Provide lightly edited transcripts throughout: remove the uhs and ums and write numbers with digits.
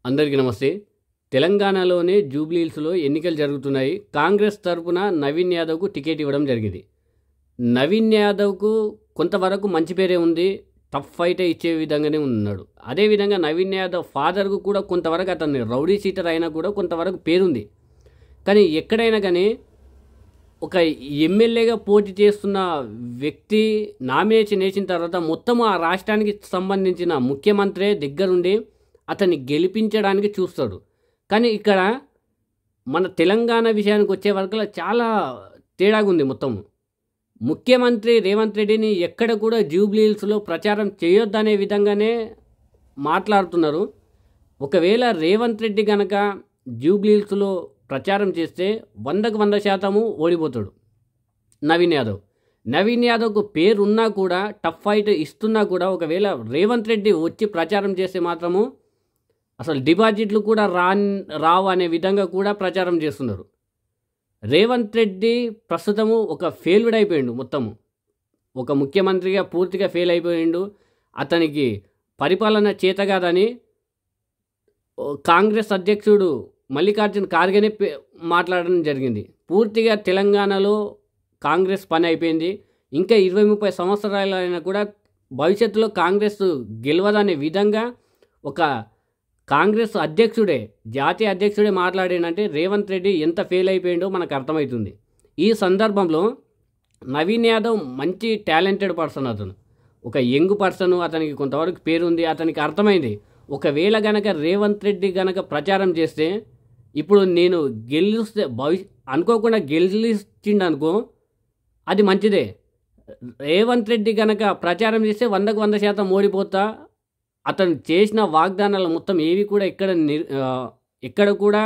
అందరికీ నమస్తే. తెలంగాణలోని జూబ్లీహిల్స్‌లో ఎన్నికలు జరుగుతున్నాయి. కాంగ్రెస్ తరపున నవీన్ యాదవ్‌కు టికెట్ ఇవ్వడం జరిగింది. నవీన్ యాదవ్‌కు కొంతవరకు మంచి పేరే ఉంది. టఫ్ ఫైటే ఇచ్చే విధంగానే ఉన్నాడు. అదేవిధంగా నవీన్ యాదవ్ ఫాదర్‌కు కూడా కొంతవరకు అతన్ని రౌడీ షీటర్ అయినా కూడా కొంతవరకు పేరుంది. కానీ ఎక్కడైనా కానీ ఒక ఎమ్మెల్యేగా పోటీ చేస్తున్న వ్యక్తి నామినేషన్ వేసిన తర్వాత మొత్తం ఆ రాష్ట్రానికి సంబంధించిన ముఖ్యమంత్రే దగ్గరుండి అతన్ని గెలిపించడానికి చూస్తాడు. కానీ ఇక్కడ మన తెలంగాణ విషయానికి వచ్చే వరకు చాలా తేడాగా ఉంది మొత్తం. ముఖ్యమంత్రి రేవంత్ రెడ్డిని ఎక్కడ కూడా జూబ్లీహిల్స్‌లో ప్రచారం చేయొద్దనే విధంగానే మాట్లాడుతున్నారు. ఒకవేళ రేవంత్ రెడ్డి గనక జూబ్లీహిల్స్‌లో ప్రచారం చేస్తే 100కు 100% ఓడిపోతాడు నవీన్ యాదవ్. నవీన్ యాదవ్‌కు పేరున్నా కూడా టఫ్ ఫైట్ ఇస్తున్నా కూడా ఒకవేళ రేవంత్ రెడ్డి వచ్చి ప్రచారం చేస్తే మాత్రము అసలు డిపాజిట్లు కూడా రావు అనే విధంగా కూడా ప్రచారం చేస్తున్నారు. రేవంత్ రెడ్డి ప్రస్తుతము ఒక ఫెయిల్డ్ అయిపోయిండు మొత్తము. ఒక ముఖ్యమంత్రిగా పూర్తిగా ఫెయిల్ అయిపోయిండు. అతనికి పరిపాలన చేతగాదని కాంగ్రెస్ అధ్యక్షుడు మల్లికార్జున ఖార్గేనే మాట్లాడడం జరిగింది. పూర్తిగా తెలంగాణలో కాంగ్రెస్ పని అయిపోయింది. ఇంకా 20-30 సంవత్సరాలైనా కూడా భవిష్యత్తులో కాంగ్రెస్ గెలవదనే విధంగా ఒక కాంగ్రెస్ అధ్యక్షుడే, జాతీయ అధ్యక్షుడే మాట్లాడేనంటే రేవంత్ రెడ్డి ఎంత ఫెయిల్ అయిపోయిండో మనకు అర్థమవుతుంది. ఈ సందర్భంలో నవీన్ యాదవ్ మంచి టాలెంటెడ్ పర్సన్. అతను ఒక యంగ్ పర్సన్, అతనికి కొంతవరకు పేరుంది. అతనికి అర్థమైంది ఒకవేళ గనక రేవంత్ రెడ్డి గనక ప్రచారం చేస్తే ఇప్పుడు నేను గెలిస్తే అనుకోకుండా గెలిచిండనుకో అది మంచిదే. రేవంత్ రెడ్డి గనక ప్రచారం చేస్తే 100కు 100% ఓడిపోతా. అతను చేసిన వాగ్దానాలు మొత్తం ఏవి కూడా ఎక్కడ కూడా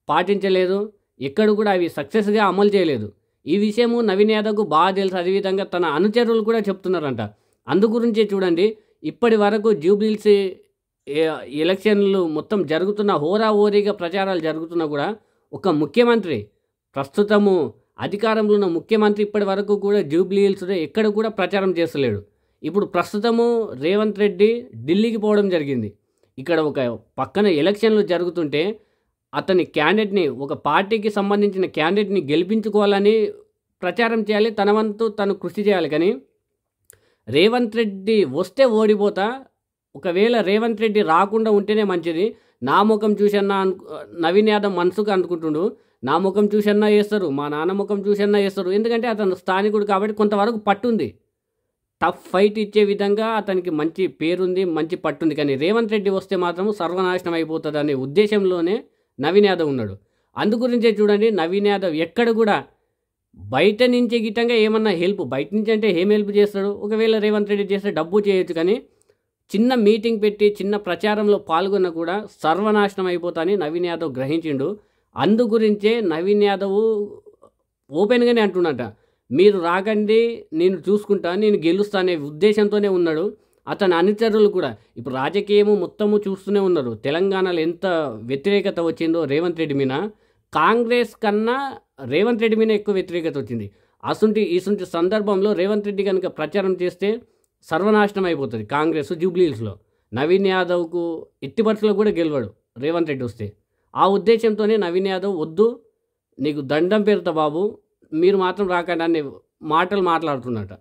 పాటించలేదు. ఎక్కడ కూడా అవి సక్సెస్గా అమలు చేయలేదు. ఈ విషయము నవీన్ యాదవ్కు బాగా తెలుసు. అదేవిధంగా తన అనుచరులు కూడా చెప్తున్నారంట. అందుగురించే చూడండి ఇప్పటి వరకు జూబ్లీహిల్స్ ఎలక్షన్లు మొత్తం జరుగుతున్న హోరాహోరీగా ప్రచారాలు జరుగుతున్నా కూడా ఒక ముఖ్యమంత్రి, ప్రస్తుతము అధికారంలో ఉన్న ముఖ్యమంత్రి ఇప్పటి వరకు కూడా జూబ్లీహిల్స్లో ఎక్కడ కూడా ప్రచారం చేస్తలేడు. ఇప్పుడు ప్రస్తుతము రేవంత్ రెడ్డి ఢిల్లీకి పోవడం జరిగింది. ఇక్కడ ఒక పక్కన ఎలక్షన్లు జరుగుతుంటే అతని క్యాండిడేట్ని, ఒక పార్టీకి సంబంధించిన క్యాండిడేట్ని గెలిపించుకోవాలని ప్రచారం చేయాలి. తన వంతు తను కృషి చేయాలి. కానీ రేవంత్ రెడ్డి వస్తే ఓడిపోతా. ఒకవేళ రేవంత్ రెడ్డి రాకుండా ఉంటేనే మంచిది. నా ముఖం చూసన్నా నవీన్ యాదవ్ మనసుకు అనుకుంటుండు. నా ముఖం చూసన్నా వేస్తారు, మా నాన్న ముఖం చూసన్నా వేస్తారు. ఎందుకంటే అతను స్థానికుడు కాబట్టి కొంతవరకు పట్టుంది. టఫ్ ఫైట్ ఇచ్చే విధంగా అతనికి మంచి పేరుంది, మంచి పట్టుంది. కానీ రేవంత్ రెడ్డి వస్తే మాత్రం సర్వనాశనం అయిపోతుంది అనే ఉద్దేశంలోనే నవీన్ యాదవ్ ఉన్నాడు. అందుగురించే చూడండి నవీన్ యాదవ్ ఎక్కడ కూడా బయట నుంచి గిట్టంగా ఏమన్నా హెల్ప్, బయట నుంచి అంటే ఏం హెల్ప్ చేస్తాడు. ఒకవేళ రేవంత్ రెడ్డి చేస్తే డబ్బు చేయొచ్చు. కానీ చిన్న మీటింగ్ పెట్టి చిన్న ప్రచారంలో పాల్గొన్న కూడా సర్వనాశనం అయిపోతాని నవీన్ యాదవ్ గ్రహించిండు. అందుగురించే నవీన్ యాదవ్ ఓపెన్గానే అంటున్నట, మీరు రాకండి నేను చూసుకుంటా, నేను గెలుస్తా అనే ఉద్దేశంతోనే ఉన్నాడు. అతని అనుచరులు కూడా ఇప్పుడు రాజకీయము మొత్తము చూస్తూనే ఉన్నారు. తెలంగాణలో ఎంత వ్యతిరేకత వచ్చిందో రేవంత్ రెడ్డి మీద, కాంగ్రెస్ కన్నా రేవంత్ రెడ్డి మీద ఎక్కువ వ్యతిరేకత వచ్చింది. ఇసుంటి సందర్భంలో రేవంత్ రెడ్డి కనుక ప్రచారం చేస్తే సర్వనాశనం అయిపోతుంది కాంగ్రెస్ జూబ్లీహిల్స్లో. నవీన్ యాదవ్కు ఎట్టి పరిస్థితుల్లో కూడా గెలవడు రేవంత్ రెడ్డి వస్తే. ఆ ఉద్దేశంతోనే నవీన్ యాదవ్ వద్దు, నీకు దండం పెడతా బాబు, మీరు మాత్రం రాకండి అనే మాటలు మాట్లాడుతున్నట.